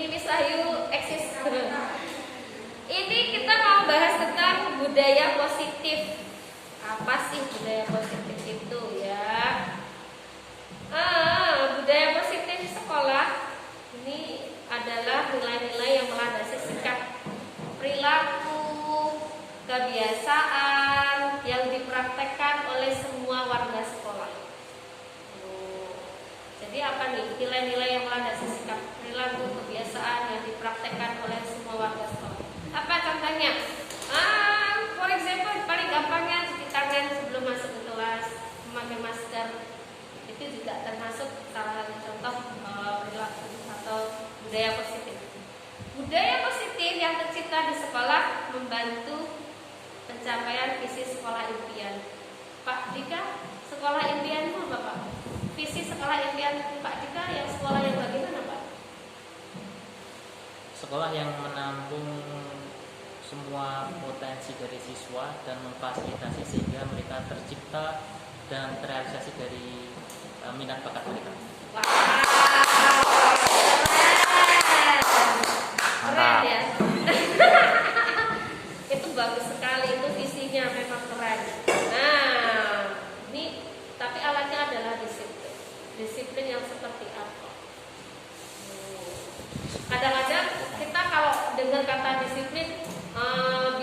ini Miss Ayu eksis. Ini kita mau bahas tentang budaya positif. Apa sih budaya positif itu ya? Budaya positif di sekolah ini adalah nilai-nilai yang melandasi sikap, perilaku, kebiasaan yang dipraktekkan oleh semua warga sekolah. Jadi apa nih nilai-nilai yang melandasi sikap, perilaku, kebiasaan yang dipraktekkan oleh semua warga sekolah? Apa contohnya? For example, paling gampangnya cuci tangan sebelum masuk ke kelas, memakai masker. Itu juga termasuk salah satu contoh perilaku atau budaya positif. Budaya positif yang tercipta di sekolah membantu pencapaian visi sekolah impian. Pak Dika, sekolah impianmu apa Pak? Visi sekolah impian Pak Dika yang sekolah yang bagaimana Pak? Sekolah yang menampung semua potensi dari siswa dan memfasilitasi sehingga mereka tercipta dan terrealisasi dari minat bakat mereka. Wah, keren ya. Itu bagus sekali, itu visinya memang keren. Nah, ini tapi alatnya adalah disiplin. Disiplin yang seperti apa? Kadang-kadang kita kalau dengar kata disiplin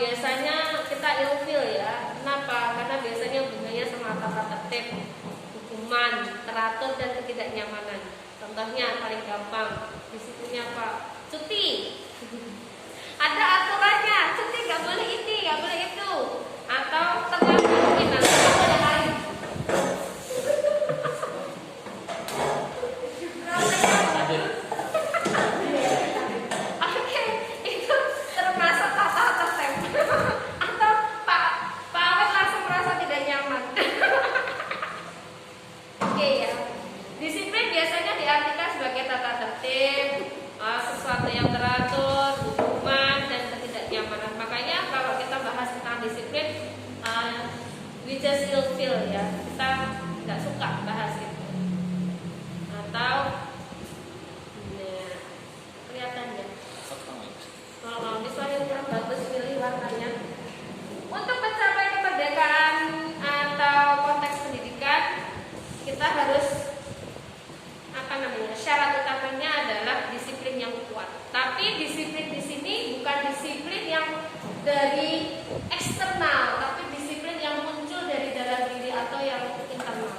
biasanya kita ilfil ya. Kenapa? Karena biasanya hubungannya sama tata tertib, hukuman, teratur dan ketidaknyamanan. Contohnya paling gampang, disiplinnya apa? Cuti. Ada aturannya, cuti nggak boleh ini, nggak boleh itu. Atau terlambat mungkin nanti nggak boleh lain. Oke, itu termasuk tata tertib. Atau Pak Awet langsung merasa tidak nyaman. Oke ya, disiplin biasanya diartikan sebagai tata tertib, sesuatu yang teratur, hukuman dan ketidaknyamanan. Makanya kalau kita bahas tentang disiplin, we just feel ya, kita nggak suka bahas itu. Atau, nah, kelihatan ya. Kalau misalnya kurang bagus pilih warnanya. Untuk mencapai kemerdekaan atau konteks pendidikan, kita harus syarat utamanya adalah disiplin yang kuat. Tapi disiplin di sini bukan disiplin yang dari eksternal, tapi disiplin yang muncul dari dalam diri atau yang internal.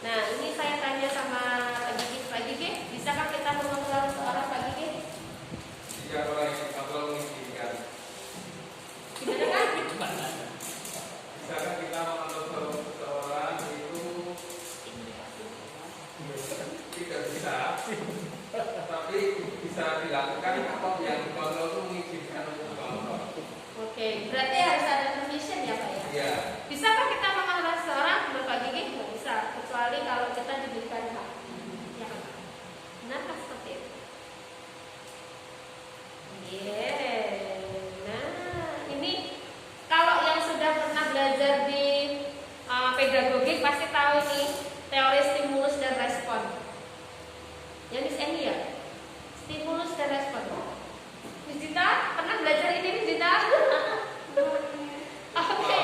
Nah, ini saya tanya sama Pak Gigi, bisakah kita mengontrol seorang Pak Gigi? Jika orang yang kontrol mengizinkan. Gimana kan? Bisakah kita mengontrol seseorang itu tidak bisa, tapi bisa dilakukan kalau yang kontrol itu mengizinkan untuk kontrol. Oke, berarti harus ada permission ya Pak ya? Iya. Bisakah kita mengontrol seseorang? Menurut Pak Gigi nggak bisa, kecuali kalau kita diberikan hak. Ya kan? Benarkah seperti itu? Nah, ini kalau yang sudah pernah belajar di pedagogi pasti tahu nih teori stimulus dan respon. Yang Miss Eni ya? Stimulus dan respon. Miss Dita pernah belajar ini Miss Dita? Oke.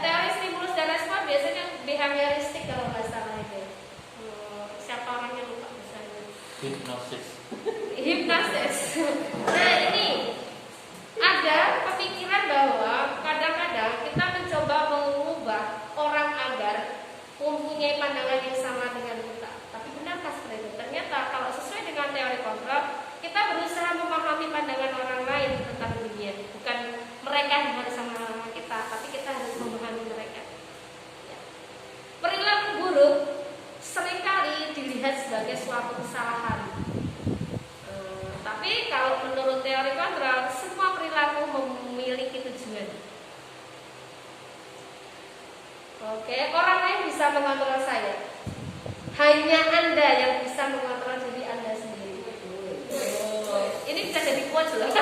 Teori stimulus dan respon biasanya behavioristik kalau nggak salah itu. Siapa orang yang lupa misalnya? Hipnosis. Nah ini ada pemikiran bahwa kadang-kadang kita mencoba mengubah orang agar mempunyai pandangan yang sama dengan kita. Tapi benarkah seperti itu? Ternyata kalau sesuai dengan teori kontrol, kita berusaha memahami pandangan orang lain tentang dunia. Bukan mereka yang harus sama kita, tapi kita harus memahami mereka. Ya. Perilaku buruk seringkali dilihat sebagai suatu kesalahan. Tapi kalau menurut teori kontrol, semua perilaku memiliki tujuan. Oke, orang lain bisa mengontrol saya. Hanya Anda yang bisa mengontrol diri Anda sendiri. Ini bisa jadi quotes loh.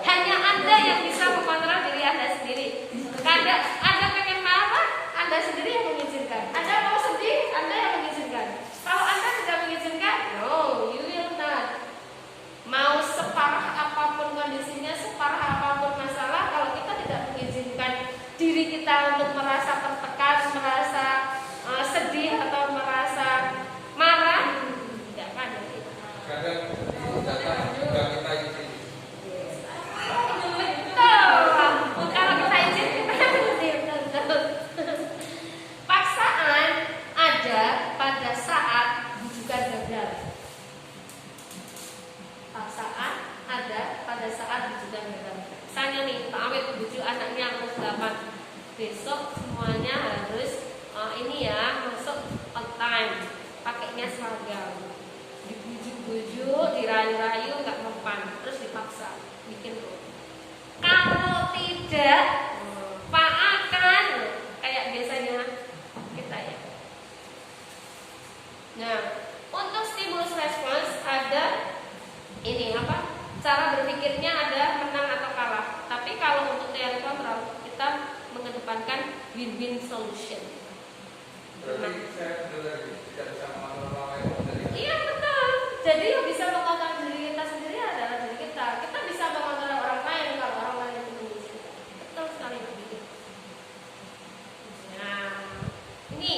Hanya Anda yang bisa mengontrol diri Anda sendiri. Anda pengen marah, Anda sendiri yang mengizinkan. Anda mau sedih, Anda yang tidak, Pak akan, kayak biasanya kita ya. Nah, untuk stimulus respons ada ini apa? Cara berpikirnya ada menang atau kalah. Tapi kalau untuk teori kontrol kita mengedepankan win-win solution. Berarti saya benar tidak bisa mengontrol orang lain dari Iya betul. Jadi yang bisa mengontrol diri kita sendiri adalah diri kita. Kita bisa mengontrol orang lain kalau orang lain itu mengizinkan. Betul sekali begitu. Nah, ini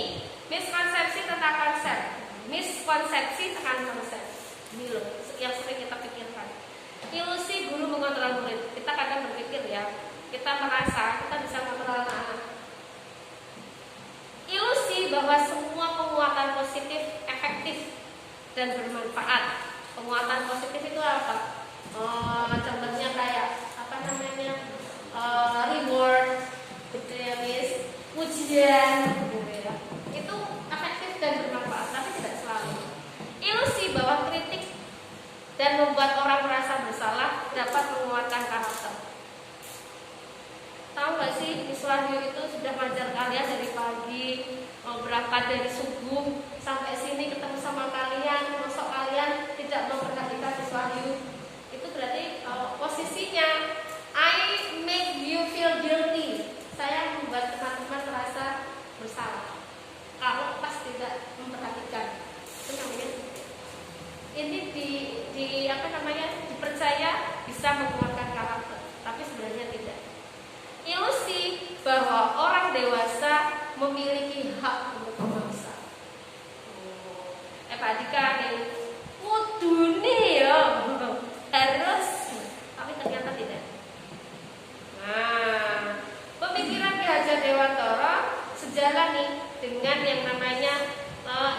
miskonsepsi tentang konsep. Miskonsepsi tentang konsep. Ini loh yang sering kita pikirkan. Ilusi guru mengontrol murid. Kita kadang berpikir ya, kita merasa kita bisa mengontrol anak-anak. Ilusi bahwa semua penguatan positif efektif dan bermanfaat. Penguatan positif itu apa? Contohnya kayak apa namanya, reward, gitu ya, Miss, pujian, gitu ya. Itu efektif dan bermanfaat, tapi tidak selalu. Ilusi bahwa kritik dan membuat orang merasa bersalah dapat menguatkan karakter. Tahu gak sih, Miss Wahyu itu sudah ngajar kalian dari pagi, mau berangkat dari subuh sampai sini ketemu sama kalian, masuk kalian tidak mau perhatikan Miss Wahyu. Itu berarti posisinya I make you feel guilty. Saya membuat teman-teman merasa bersalah kalau pas tidak memperhatikan. Itu namanya ini di apa namanya, dipercaya bisa menguatkan karakter, tapi sebenarnya tidak. Ilusi bahwa orang dewasa memiliki hak untuk memaksa. Pak Dika nih, kudune ya harus, tapi ternyata tidak. Nah, pemikiran Ki Hajar Dewantara sejalan nih dengan yang namanya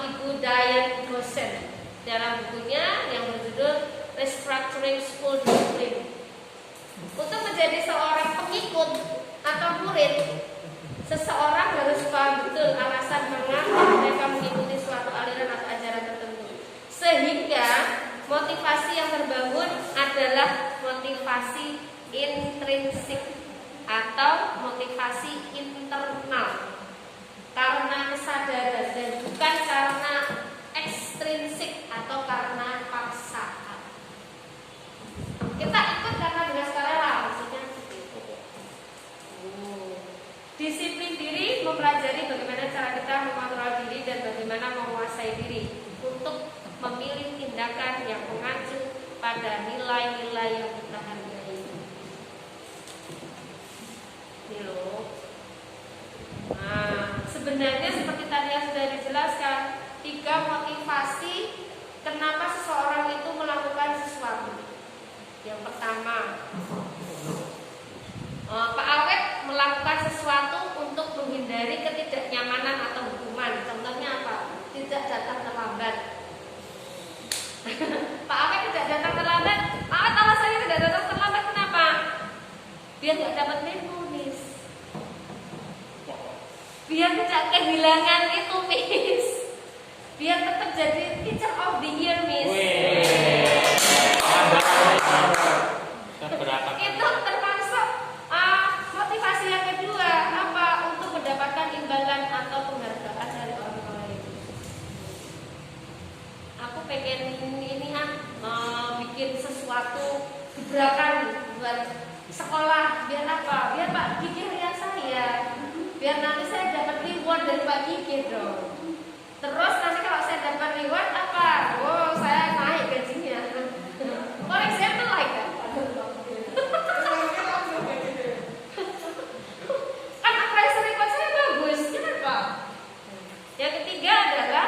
Ibu Diane Gosen dalam bukunya yang berjudul Restructuring School Discipline. Untuk menjadi seorang pengikut atau murid, seseorang harus paham betul alasan mengapa mereka mengikuti suatu aliran atau ajaran tertentu, sehingga motivasi yang terbangun adalah motivasi intrinsik atau motivasi internal karena kesadaran dan bukan karena ekstrinsik atau karena paksaan. Kita ikut karena dengan sukarela, maksudnya begitu. Disiplin diri mempelajari bagaimana cara kita mengontrol diri dan bagaimana menguasai diri untuk memilih tindakan yang mengacu pada nilai-nilai yang kita hargai. Ini loh. Nah, sebenarnya seperti tadi yang sudah dijelaskan, 3 motivasi kenapa seseorang itu melakukan sesuatu. Yang pertama, Pak Awet melakukan sesuatu untuk menghindari ketidaknyamanan atau hukuman. Contohnya apa? Tidak datang terlambat. Pak Awet tidak datang terlambat. Pak Awet alasannya tidak datang terlambat kenapa? Biar nggak dapat memo, Miss. Biar tidak kehilangan itu, Miss. Biar tetap jadi teacher of the year, Miss. Itu termasuk motivasi yang kedua, apa? Untuk mendapatkan imbalan atau penghargaan dari orang lain. Aku pengen ini bikin sesuatu gebrakan buat sekolah, biar apa? Biar Pak Gigi lihat saya, biar nanti saya dapat reward dari Pak Gigi dong. Terus nanti kalau saya dapat reward apa? Oh, saya naik gajinya. For example like that. Kan appraisal report saya bagus, kenapa? Yang ketiga adalah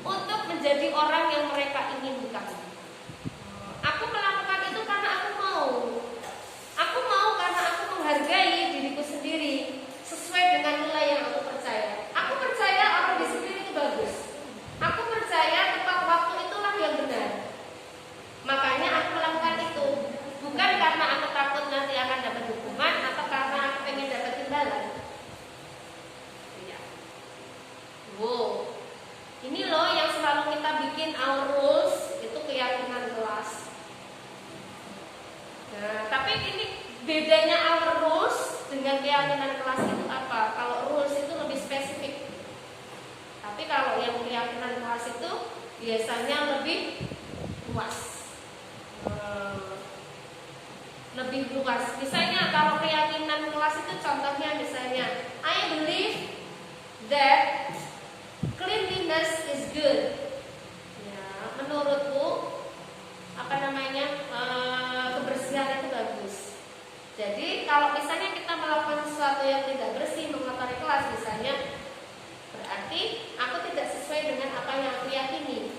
untuk menjadi orang yang mereka inginkan. Aku melakukan itu karena aku mau. Aku mau karena aku menghargai diriku sendiri sesuai dengan nilai yang aku percaya. Aku percaya orang disiplin itu bagus. Aku percaya tepat waktu itulah yang benar. Makanya aku melakukan itu. Bukan karena aku takut nanti akan dapat hukuman atau karena aku pengen dapat imbalan. Iya. Wow. Ini loh yang selalu kita bikin our rules, itu keyakinan kelas. Nah, tapi ini bedanya our rules keyakinan kelas itu apa. Kalau rules itu lebih spesifik. Tapi kalau yang keyakinan kelas itu biasanya lebih luas. Lebih luas. Misalnya kalau keyakinan kelas itu contohnya misalnya I believe that cleanliness is good. Ya, menurutku kebersihan itu bagus. Jadi kalau misalnya kita melakukan sesuatu yang tidak bersih, mengotori kelas misalnya, berarti aku tidak sesuai dengan apa yang aku yakini.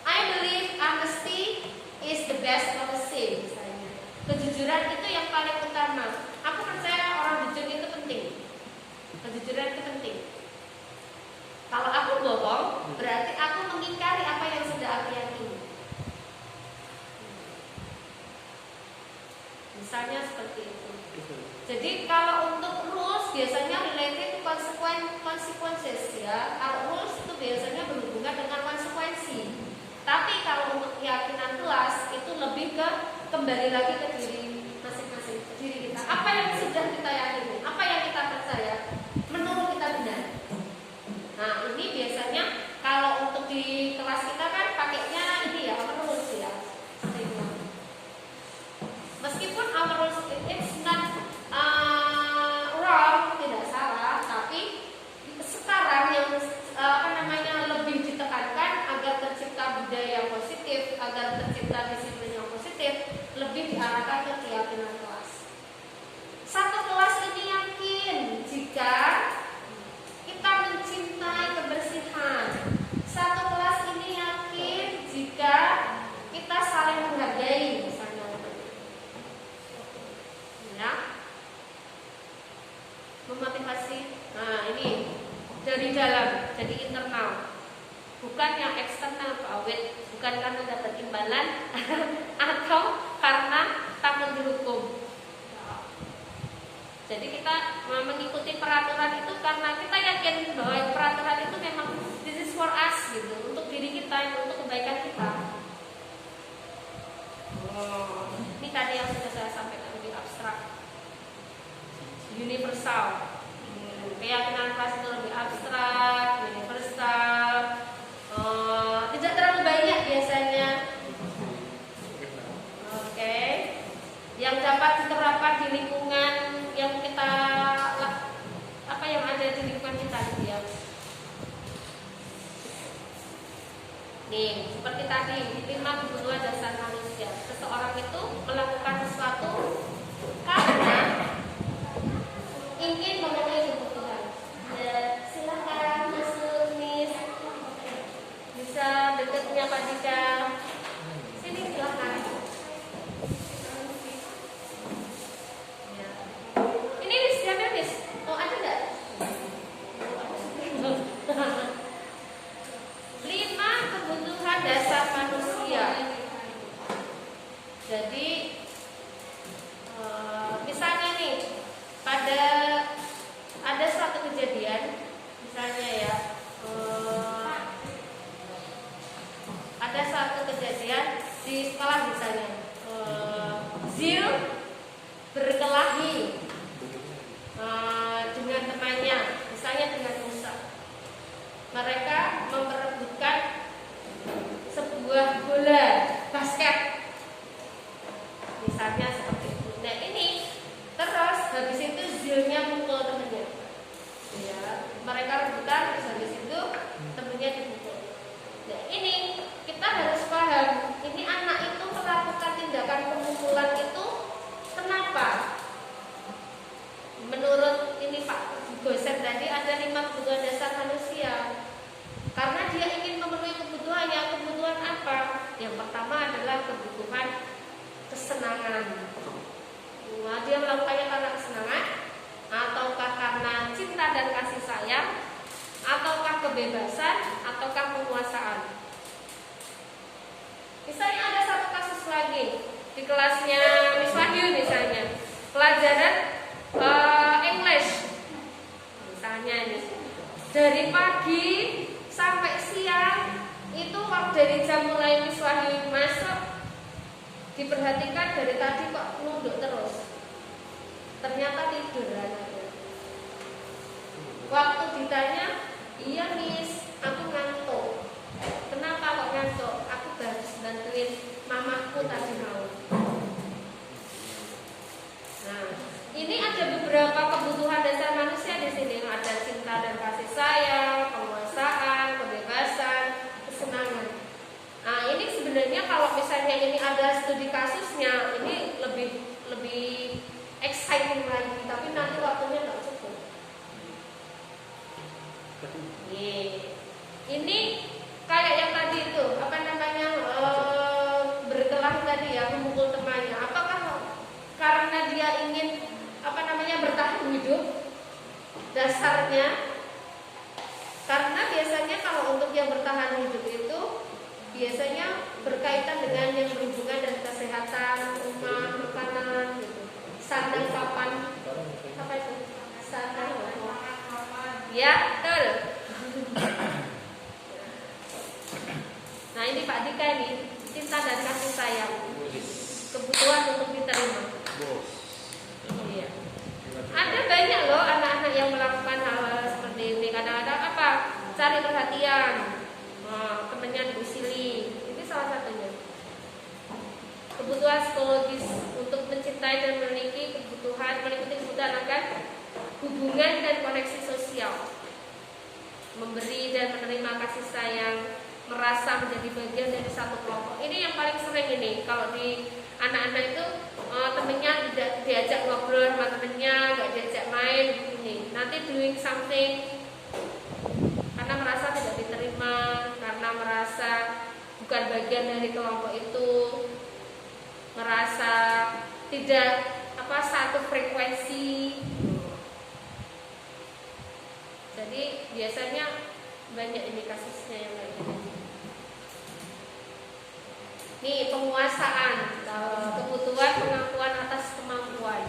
I believe honesty is the best policy misalnya. Kejujuran itu yang paling utama. Aku percaya orang jujur itu penting. Kejujuran itu penting. Kalau aku bohong, berarti aku mengingkari apa yang sudah aku yakini. Misalnya seperti itu. Jadi kalau untuk rules biasanya related to consequences ya. Kalau rules itu biasanya berhubungan dengan konsekuensi. Tapi kalau untuk keyakinan kelas itu lebih ke kembali lagi ke diri masing-masing, ke diri kita. Apa yang sudah kita yakini, apa yang kita percaya, menurut kita benar. Nah ini biasanya kalau untuk di kelas kita kan pakainya ini ya, rules ya. Meskipun our rules it's not wrong, tidak salah, tapi sekarang yang lebih ditekankan agar tercipta budaya yang positif, agar tercipta disiplin yang positif, lebih diarahkan ke keyakinan kelas. Satu kelas ini yakin jika kita mencintai kebersihan. Satu kelas ini yakin jika kita saling menghargai misalnya. Ya. Memotivasi. Nah, ini dari dalam, jadi internal. Bukan yang eksternal Pak Awit, bukan karena dapat imbalan atau karena takut dihukum. Jadi kita mengikuti peraturan itu karena kita yakin bahwa peraturan itu memang this is for us gitu, untuk diri kita, untuk kebaikan kita. Ini tadi yang sudah saya sampaikan lebih abstrak, universal. Keyakinan kelas itu lebih abstrak, universal, tidak terlalu banyak biasanya. Oke. Yang dapat diterapkan di lingkungan yang kita yang ada di lingkungan kita gitu ya. Nih, seperti tadi 5 kebutuhan dasar manusia. Seseorang itu melakukan sesuatu karena ingin memenuhi kebutuhan. Ya, silakan masuk, Miss. Bisa dekatnya Pak Dika. Sini silakan. Ya. Ini Miss, siapa Miss? Oh, ada enggak? 5 kebutuhan dasar manusia. Jadi misalnya nih, ada suatu kejadian, misalnya ya, ada suatu kejadian di sekolah misalnya, Zil berkelahi dengan temannya, misalnya dengan Musa. Mereka memperebutkan sebuah bola basket, misalnya seperti itu. Nah ini terus habis itu Zilnya mukul temennya, ya, mereka rebutan, terus habis itu temennya dipukul. Nah ini kita harus paham, ini anak itu melakukan tindakan pemukulan itu kenapa? Menurut ini Pak dosen tadi ada 5 kebutuhan dasar manusia. Karena dia ingin memenuhi kebutuhannya. Kebutuhan apa? Yang pertama adalah kebutuhan kesenangan. Nah, dia melakukannya karena kesenangan, ataukah karena cinta dan kasih sayang, ataukah kebebasan, ataukah penguasaan. Misalnya ada satu kasus lagi di kelasnya Miss Wahyu misalnya, pelajaran English misalnya ini, dari pagi sampai siang itu dari jam mulai Miss Wahyu masuk, diperhatikan dari tadi kok nunduk terus. Ternyata tidur anaknya. Waktu ditanya, iya miss, aku ngantuk. Kenapa kok ngantuk? Aku harus bantuin mamaku tadi mau. Nah, ini ada beberapa kebutuhan dasar manusia di sini. Ada cinta dan kasih sayang, penguasaan, kebebasan, kesenangan. Nah, ini sebenarnya kalau misalnya ini ada studi kasusnya, ini lebih exciting lagi. Tapi nanti waktunya nggak cukup. Ini kayak yang tadi itu, apa namanya, berkelahi tadi ya, memukul temannya. Apakah karena dia ingin bertahan hidup? Dasarnya karena biasanya kalau untuk yang bertahan hidup itu biasanya berkaitan dengan yang berhubungan dengan kesehatan, rumah, makanan, gitu. Sandang papan, apa itu? Sandang papan. Ya, betul. Nah, ini Pak Dika ini cinta dan kasih sayang, kebutuhan untuk diterima. Iya. Ada banyak loh anak-anak yang melakukan hal seperti ini. Kadang-kadang apa? Cari perhatian. Temennya diusili. Ini salah satunya. Kebutuhan psikologis untuk mencintai dan memiliki kebutuhan akan hubungan dan koneksi sosial. Memberi dan menerima kasih sayang, merasa menjadi bagian dari satu kelompok. Ini yang paling sering ini. Kalau di anak-anak itu temennya tidak diajak ngobrol sama temennya, nggak diajak main begini. Nanti doing something karena merasa tidak diterima, karena merasa bukan bagian dari kelompok itu, merasa tidak satu frekuensi. Jadi biasanya banyak ini kasusnya yang kayak gini. Nih, penguasaan, kebutuhan pengakuan atas kemampuan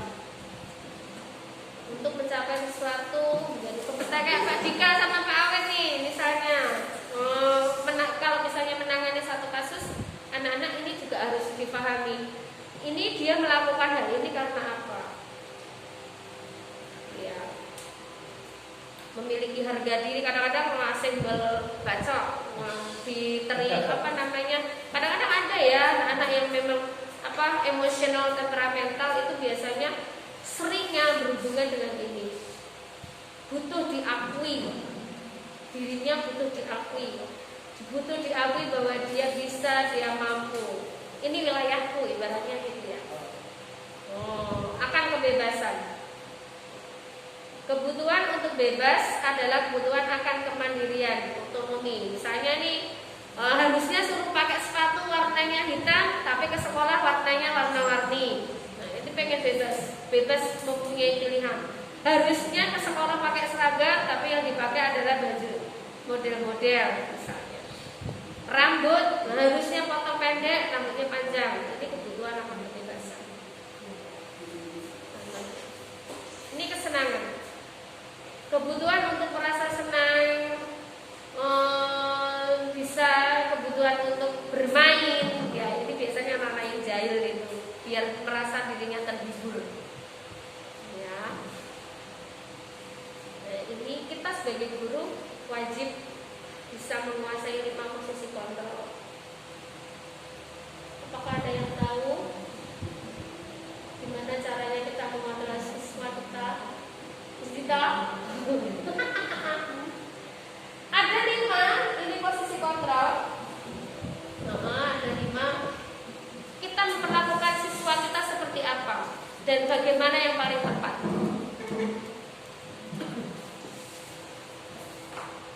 untuk mencapai sesuatu menjadi kompeten. Kayak Pak Dika sama Pak Awet nih, misalnya kalau misalnya menangani satu kasus, anak-anak ini juga harus dipahami. Ini dia melakukan hal ini karena apa? Ya, memiliki harga diri. Kadang-kadang senggol bacok, kadang-kadang ada ya anak-anak yang memang emosional, temperamental, itu biasanya seringnya berhubungan dengan ini. Butuh diakui, dirinya butuh diakui bahwa dia bisa, dia mampu. Ini wilayahku, ibaratnya gitu ya. Akan kebebasan. Kebutuhan untuk bebas adalah kebutuhan akan kemandirian, otonomi. Misalnya nih, harusnya suruh pakai sepatu warnanya hitam, tapi ke sekolah warnanya warna-warni. Nah, itu pengen bebas mempunyai pilihan. Harusnya ke sekolah pakai seragam, tapi yang dipakai adalah baju model-model, misalnya. Rambut, harusnya potong pendek, rambutnya panjang. Ini kebutuhan akan kebebasan. Ini kesenangan. Kebutuhan untuk merasa senang, bisa kebutuhan untuk bermain, ya ini biasanya anak yang jahil itu, biar merasa dirinya terhibur. Ya, nah, ini kita sebagai guru wajib bisa menguasai 5 posisi kontrol. Apakah ada yang tahu gimana caranya kita mengontrol siswa kita? Ada 5, ini posisi kontrol. Ada 5. Kita memperlakukan siswa kita seperti apa dan bagaimana yang paling tepat.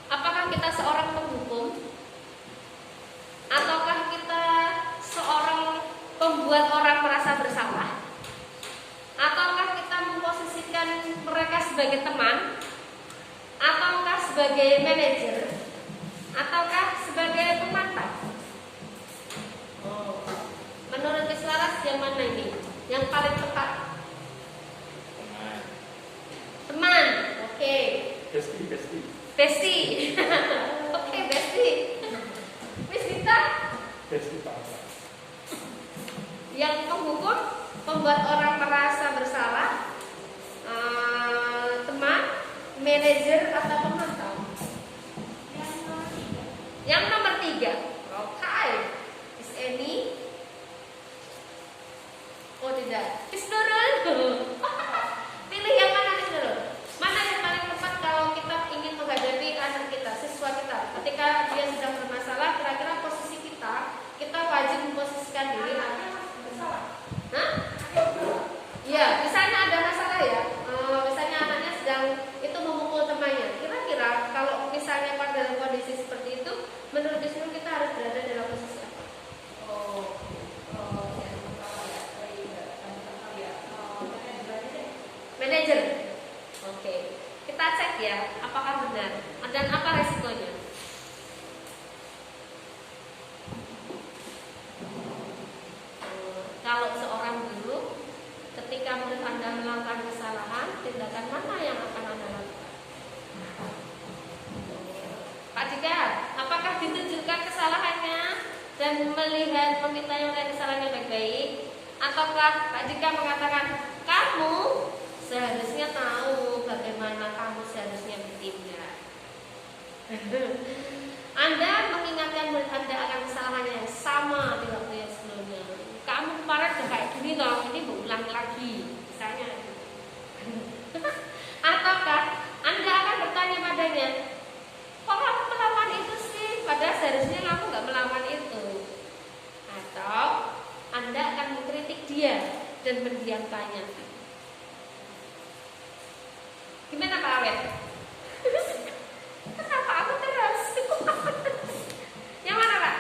Apakah kita seorang penghukum? Ataukah kita seorang pembuat orang merasa bersalah? Ataukah kita memposisikan mereka sebagai teman? Ataukah sebagai manajer? Ataukah sebagai pemantau? Menurut Miss Laras yang mana ini? Yang paling tepat? Teman. Oke. Besti. Oke, Besti. Miss Dita? Besti Pak. Yang penghukum, membuat orang merasa bersalah, Yang nomor 3, okay, is any? Oh tidak, is Nurul. Pilih yang mana nih Nurul? Mana yang paling tepat kalau kita ingin menghadapi anak kita, siswa kita, ketika dia sedang bermasalah, kira-kira posisi kita wajib memposisikan diri. Hah? Iya, misalnya ada masalah ya, misalnya anaknya sedang itu memukul temannya. Kira-kira kalau misalnya pada dalam kondisi seperti itu, menurut Isnu kita harus berada dalam posisi apa? Manajer. Oke, kita cek ya, apakah benar dan apa resikonya. Kalau seorang guru, ketika murid Anda melakukan kesalahan, tindakan mana yang akan Anda lakukan? Pak Dika, apakah ditunjukkan kesalahannya dan melihat meminta yang dari kesalahannya baik-baik? Ataukah Pak Dika mengatakan, kamu seharusnya tahu bagaimana kamu seharusnya bertindak? Anda mengingatkan murid Anda akan kesalahannya yang sama di waktu yang sebelumnya. Kamu kemarin udah kayak gini loh, ini berulang lagi, misalnya. Ataukah Anda akan bertanya padanya, kok kamu melawan itu sih? Padahal seharusnya kamu nggak melawan itu. Atau Anda akan mengkritik dia dan mendiamkannya. Gimana Pak Awet? Kenapa aku terus? Yang mana Pak?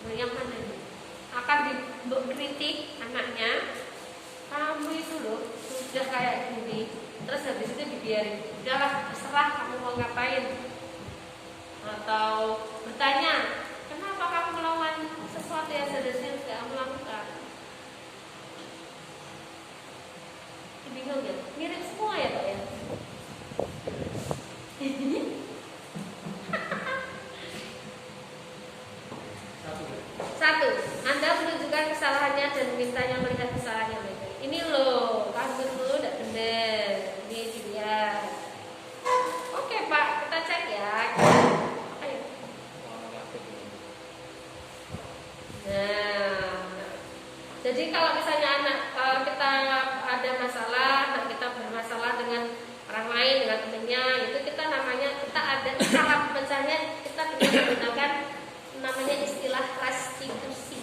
Yang mana ini? Akan dikritik anaknya, kamu itu loh sudah kayak gini, terus habis itu dibiarin, udahlah terserah kamu mau ngapain. Atau bertanya, kenapa kamu melawan sesuatu yang seharusnya tidak kamu lakukan? Bingung ya? Mirip semua ya Pak ya? Satu, Anda menunjukkan kesalahannya dan mintanya melihat kesalahannya baik-baik. Ini loh, kamu dulu tidak benar. Ini dia. Oke Pak, kita cek ya. Ayo. Nah, jadi kalau misalnya anak kita ada masalah, anak kita bermasalah dengan orang lain, dengan temannya, itu kita namanya kita ada cara pemecahnya, kita menggunakan namanya istilah restitusi.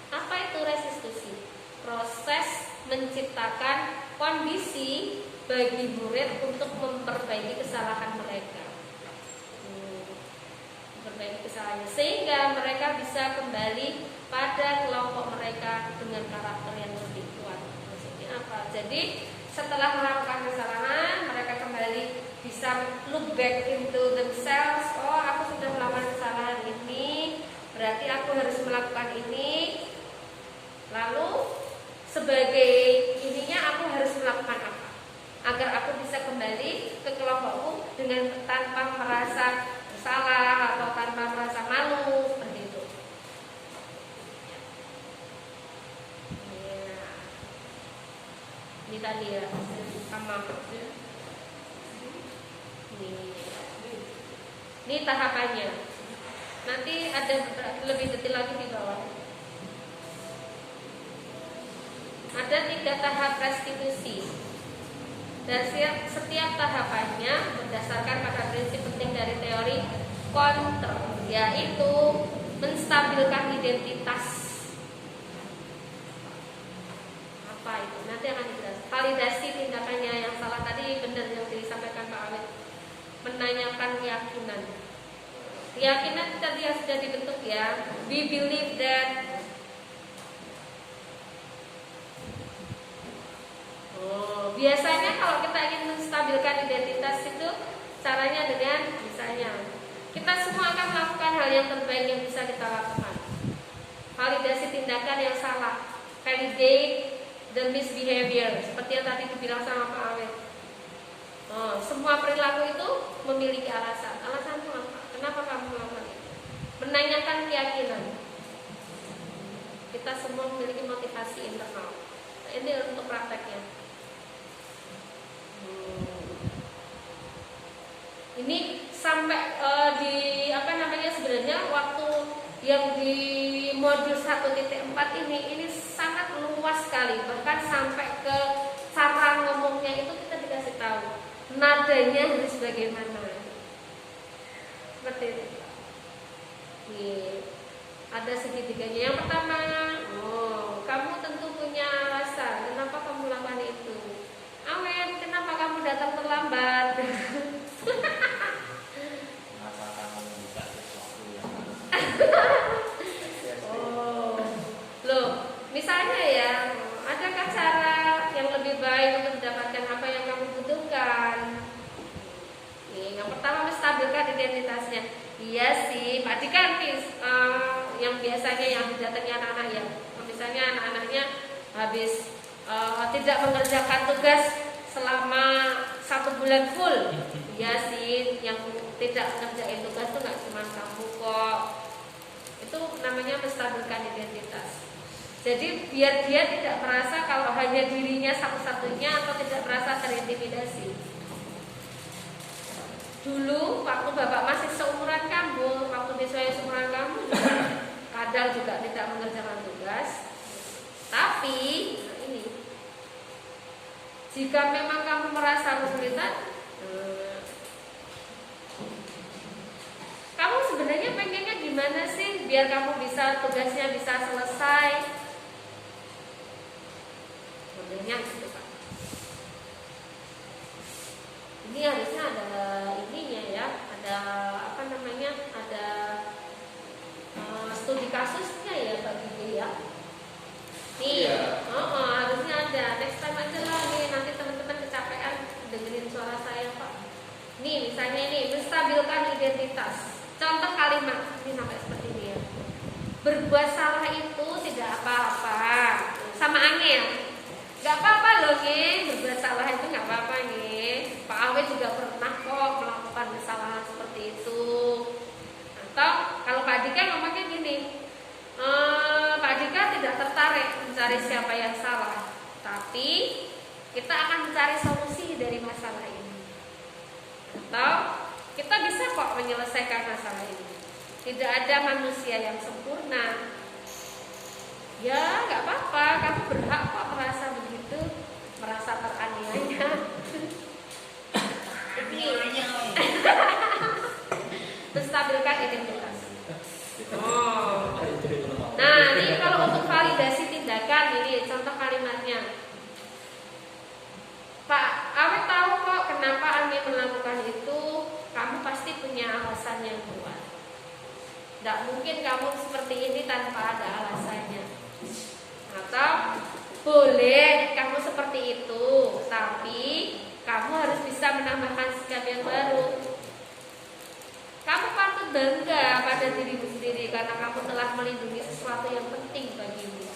Apa itu restitusi? Proses menciptakan kondisi bagi murid untuk memperbaiki kesalahan mereka, memperbaiki kesalahannya, sehingga mereka bisa kembali pada kelompok mereka dengan karakter yang lebih kuat. Maksudnya apa? Jadi setelah melakukan kesalahan, mereka kembali bisa look back into themselves. Oh, aku sudah melakukan kesalahan ini, berarti aku harus melakukan ini. Lalu sebagai ininya aku harus melakukan apa? Agar aku bisa kembali ke kelompokku dengan tanpa merasa bersalah atau tanpa merasa malu, seperti itu. Ini tadi ya, sama ini tahapannya. Nanti ada lebih detail lagi di bawah. Ada 3 tahap restitusi. Dan setiap tahapannya berdasarkan pada prinsip penting dari teori kontrol, yaitu menstabilkan identitas. Apa itu? Nanti akan dijelaskan. Validasi tindakannya yang salah tadi benar yang disampaikan Pak Awet. Menanyakan keyakinan. Keyakinan tadi yang sudah dibentuk ya. We believe that. Biasanya kalau kita ingin menstabilkan identitas itu caranya dengan misalnya kita semua akan melakukan hal yang terbaik yang bisa kita lakukan. Validasi tindakan yang salah, validate the misbehavior, seperti yang tadi dibilang sama Pak Awet. Semua perilaku itu memiliki alasan. Alasanmu apa? Kenapa kamu melakukan itu? Menanyakan keyakinan. kita semua memiliki motivasi internal. Nah, ini untuk prakteknya. Ini sampai di apa namanya, sebenarnya waktu yang di modul 1.4 ini sangat luas sekali, bahkan sampai ke cara ngomongnya itu kita dikasih tahu nadanya harus bagaimana, seperti itu. Nih, ada segitiganya. Yang pertama, kamu tentu punya alasan kenapa kamu lakukan itu. Awen, kenapa kamu datang terlambat? Kenapa kamu buka sesuatu yang Loh, misalnya ya, adakah cara yang lebih baik untuk mendapatkan apa yang kamu butuhkan? Nih, yang pertama, menstabilkan identitasnya. Iya sih, Pak Dika nih, yang biasanya yang datangi anak-anak ya, misalnya anak-anaknya habis tidak mengerjakan tugas selama 1 bulan full. Iya sih, yang tidak mengerjakan tugas itu nggak cuma kamu kok. Itu namanya menstabilkan identitas. Jadi biar dia tidak merasa kalau hanya dirinya satu-satunya, atau tidak merasa terintimidasi. Dulu waktu bapak masih seumuran kamu, waktu di saya seumuran kamu juga kadang juga tidak mengerjakan tugas. Tapi nah ini, jika memang kamu merasa kesulitan, kamu sebenarnya pengennya gimana sih biar kamu bisa tugasnya bisa selesai? Modelnya gitu Pak. Ini harusnya ada ininya ya, ada apa namanya, ada studi kasusnya ya Pak Gigi ya. Nih, harusnya ada. Next time aja lah nih, nanti teman-teman kecapean dengerin suara saya Pak. Nih misalnya ini, menstabilkan identitas. Contoh kalimat ini sampai seperti ini ya. Berbuat salah itu tidak apa-apa. Sama angin. Gak apa-apa loh nih, berbuat salah itu gak apa-apa nih. Pak Awe juga pernah kok melakukan kesalahan seperti itu. Atau kalau Pak Dika ngomongnya gini, Pak Dika tidak tertarik mencari siapa yang salah, tapi kita akan mencari solusi dari masalah ini. Atau kita bisa kok menyelesaikan masalah ini. Tidak ada manusia yang sempurna. Ya nggak apa-apa, kamu berhak kok merasa begitu, merasa teraniaya. Menstabilkan identitas. Nah ini kalau untuk validasi tindakan, ini contoh kalimatnya. Pak Awe tahu kok kenapa Ame melakukan itu. Kamu pasti punya alasan yang kuat. Tidak mungkin kamu seperti ini tanpa ada alasannya. Atau boleh kamu seperti itu, tapi kamu harus bisa menambahkan sikap yang baru. Kamu patut bangga pada dirimu sendiri karena kamu telah melindungi sesuatu yang penting bagimu.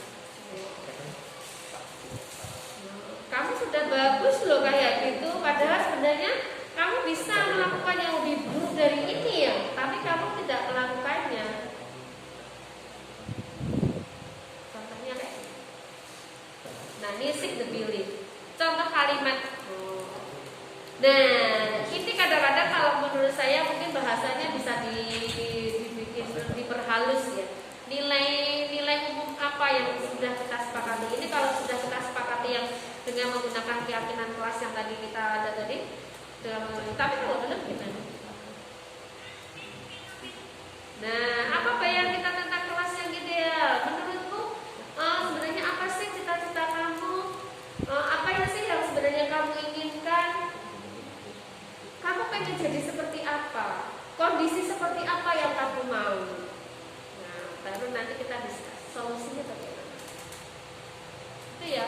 Kamu sudah bagus loh kayak gitu, padahal sebenarnya kamu bisa melakukan yang lebih buruk dari ini ya, tapi kamu tidak melakukannya. Contohnya kayak, nah ini seek the belief. Contoh kalimat. Nah, ini kadang-kadang kalau menurut saya mungkin bahasanya bisa dibikin diperhalus ya. Nilai umum apa yang sudah kita sepakati? Ini kalau sudah kita sepakati yang dengan menggunakan keyakinan kelas yang tadi kita ada tadi. Tapi kalau benar gimana? Nah, apa bayangan kita tentang kelas yang ideal? Menurutmu sebenarnya apa sih cita-cita kamu? Apa yang sih yang sebenarnya kamu inginkan? Kamu pengen jadi seperti apa? Kondisi seperti apa yang kamu mau? Nah, baru nanti kita diskus solusinya bagaimana. Itu ya.